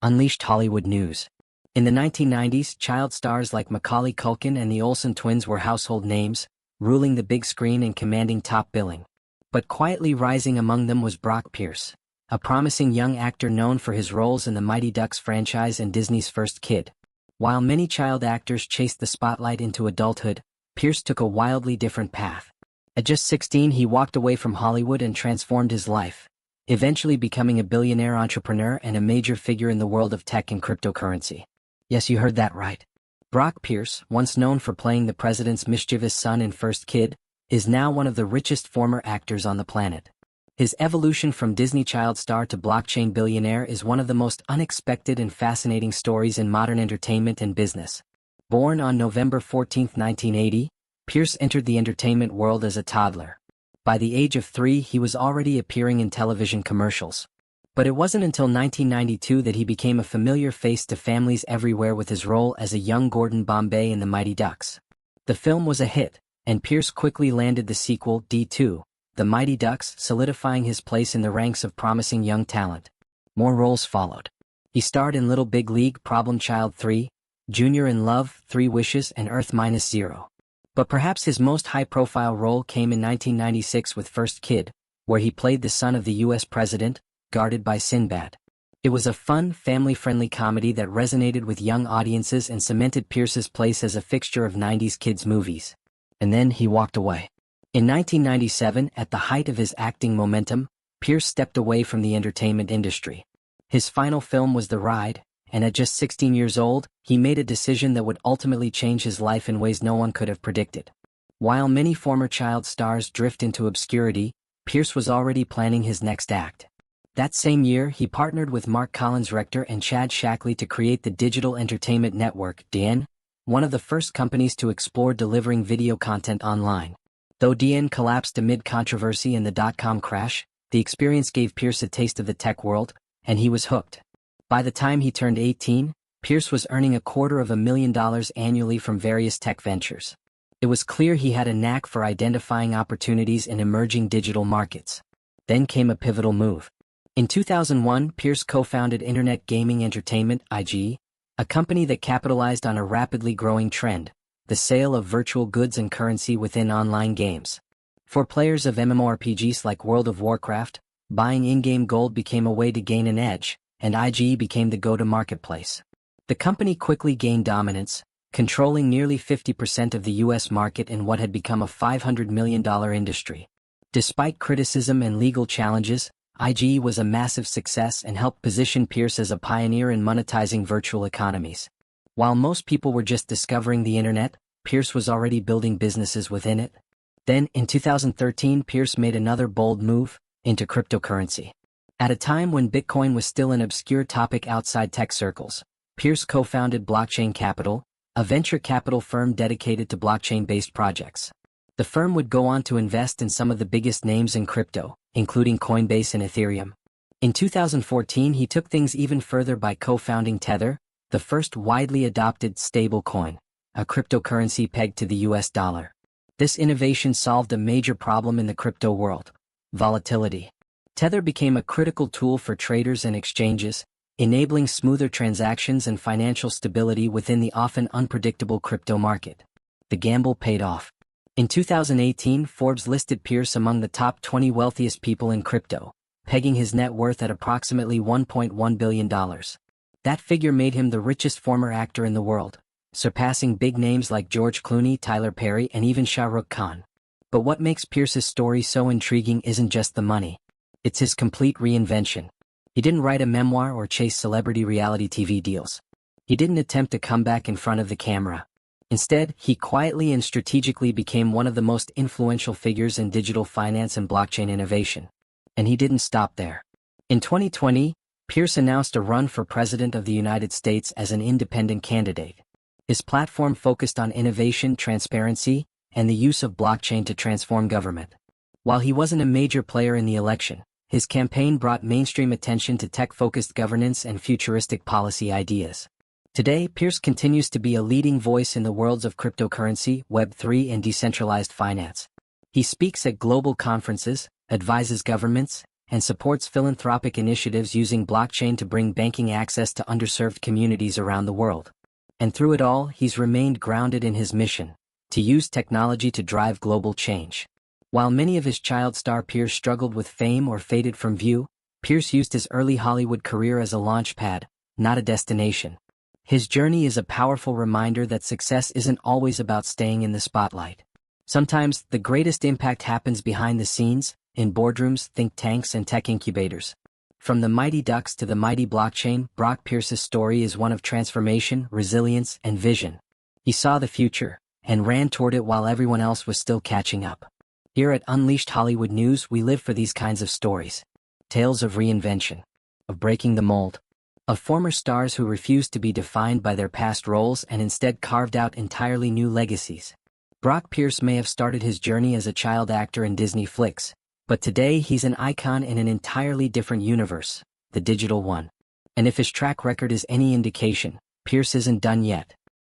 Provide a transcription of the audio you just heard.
unleashed Hollywood news. In the 1990s, child stars like Macaulay Culkin and the Olsen twins were household names, ruling the big screen and commanding top billing. But quietly rising among them was Brock Pierce, a promising young actor known for his roles in the Mighty Ducks franchise and Disney's First Kid. While many child actors chased the spotlight into adulthood, Pierce took a wildly different path. At just 16, he walked away from Hollywood and transformed his life, eventually becoming a billionaire entrepreneur and a major figure in the world of tech and cryptocurrency. Yes, you heard that right. Brock Pierce, once known for playing the president's mischievous son in First Kid, is now one of the richest former actors on the planet. His evolution from Disney child star to blockchain billionaire is one of the most unexpected and fascinating stories in modern entertainment and business. Born on November 14, 1980, Pierce entered the entertainment world as a toddler. By the age of 3, he was already appearing in television commercials. But it wasn't until 1992 that he became a familiar face to families everywhere with his role as a young Gordon Bombay in The Mighty Ducks. The film was a hit, and Pierce quickly landed the sequel, D2, The Mighty Ducks, solidifying his place in the ranks of promising young talent. More roles followed. He starred in Little Big League, Problem Child 3, Junior in Love, 3 Wishes, and Earth-0. But perhaps his most high-profile role came in 1996 with First Kid, where he played the son of the U.S. president, guarded by Sinbad. It was a fun, family-friendly comedy that resonated with young audiences and cemented Pierce's place as a fixture of 90s kids' movies. And then he walked away. In 1997, at the height of his acting momentum, Pierce stepped away from the entertainment industry. His final film was The Ride, and at just 16 years old, he made a decision that would ultimately change his life in ways no one could have predicted. While many former child stars drift into obscurity, Pierce was already planning his next act. That same year, he partnered with Mark Collins-Rector and Chad Shackley to create the Digital Entertainment Network, DN, one of the first companies to explore delivering video content online. Though DN collapsed amid controversy in the dot-com crash, the experience gave Pierce a taste of the tech world, and he was hooked. By the time he turned 18, Pierce was earning $250,000 annually from various tech ventures. It was clear he had a knack for identifying opportunities in emerging digital markets. Then came a pivotal move. In 2001, Pierce co-founded Internet Gaming Entertainment, IG, a company that capitalized on a rapidly growing trend, the sale of virtual goods and currency within online games. For players of MMORPGs like World of Warcraft, buying in-game gold became a way to gain an edge, and IG became the go-to marketplace. The company quickly gained dominance, controlling nearly 50% of the US market in what had become a $500 million industry. Despite criticism and legal challenges, IG was a massive success and helped position Pierce as a pioneer in monetizing virtual economies. While most people were just discovering the internet, Pierce was already building businesses within it. Then, in 2013, Pierce made another bold move into cryptocurrency. At a time when Bitcoin was still an obscure topic outside tech circles, Pierce co-founded Blockchain Capital, a venture capital firm dedicated to blockchain-based projects. The firm would go on to invest in some of the biggest names in crypto, including Coinbase and Ethereum. In 2014, he took things even further by co-founding Tether, the first widely adopted stablecoin, a cryptocurrency pegged to the US dollar. This innovation solved a major problem in the crypto world: volatility. Tether became a critical tool for traders and exchanges, enabling smoother transactions and financial stability within the often unpredictable crypto market. The gamble paid off. In 2018, Forbes listed Pierce among the top 20 wealthiest people in crypto, pegging his net worth at approximately $1.1 billion. That figure made him the richest former actor in the world, surpassing big names like George Clooney, Tyler Perry, and even Shah Rukh Khan. But what makes Pierce's story so intriguing isn't just the money. It's his complete reinvention. He didn't write a memoir or chase celebrity reality TV deals. He didn't attempt a comeback in front of the camera. Instead, he quietly and strategically became one of the most influential figures in digital finance and blockchain innovation. And he didn't stop there. In 2020, Pierce announced a run for President of the United States as an independent candidate. His platform focused on innovation, transparency, and the use of blockchain to transform government. While he wasn't a major player in the election, his campaign brought mainstream attention to tech-focused governance and futuristic policy ideas. Today, Pierce continues to be a leading voice in the worlds of cryptocurrency, Web3, and decentralized finance. He speaks at global conferences, advises governments, and supports philanthropic initiatives using blockchain to bring banking access to underserved communities around the world. And through it all, he's remained grounded in his mission, to use technology to drive global change. While many of his child star peers struggled with fame or faded from view, Pierce used his early Hollywood career as a launchpad, not a destination. His journey is a powerful reminder that success isn't always about staying in the spotlight. Sometimes, the greatest impact happens behind the scenes, in boardrooms, think tanks, and tech incubators. From the mighty ducks to the mighty blockchain, Brock Pierce's story is one of transformation, resilience, and vision. He saw the future, and ran toward it while everyone else was still catching up. Here at Unleashed Hollywood News, we live for these kinds of stories. Tales of reinvention, of breaking the mold, of former stars who refused to be defined by their past roles and instead carved out entirely new legacies. Brock Pierce may have started his journey as a child actor in Disney flicks, but today he's an icon in an entirely different universe, the digital one. And if his track record is any indication, Pierce isn't done yet.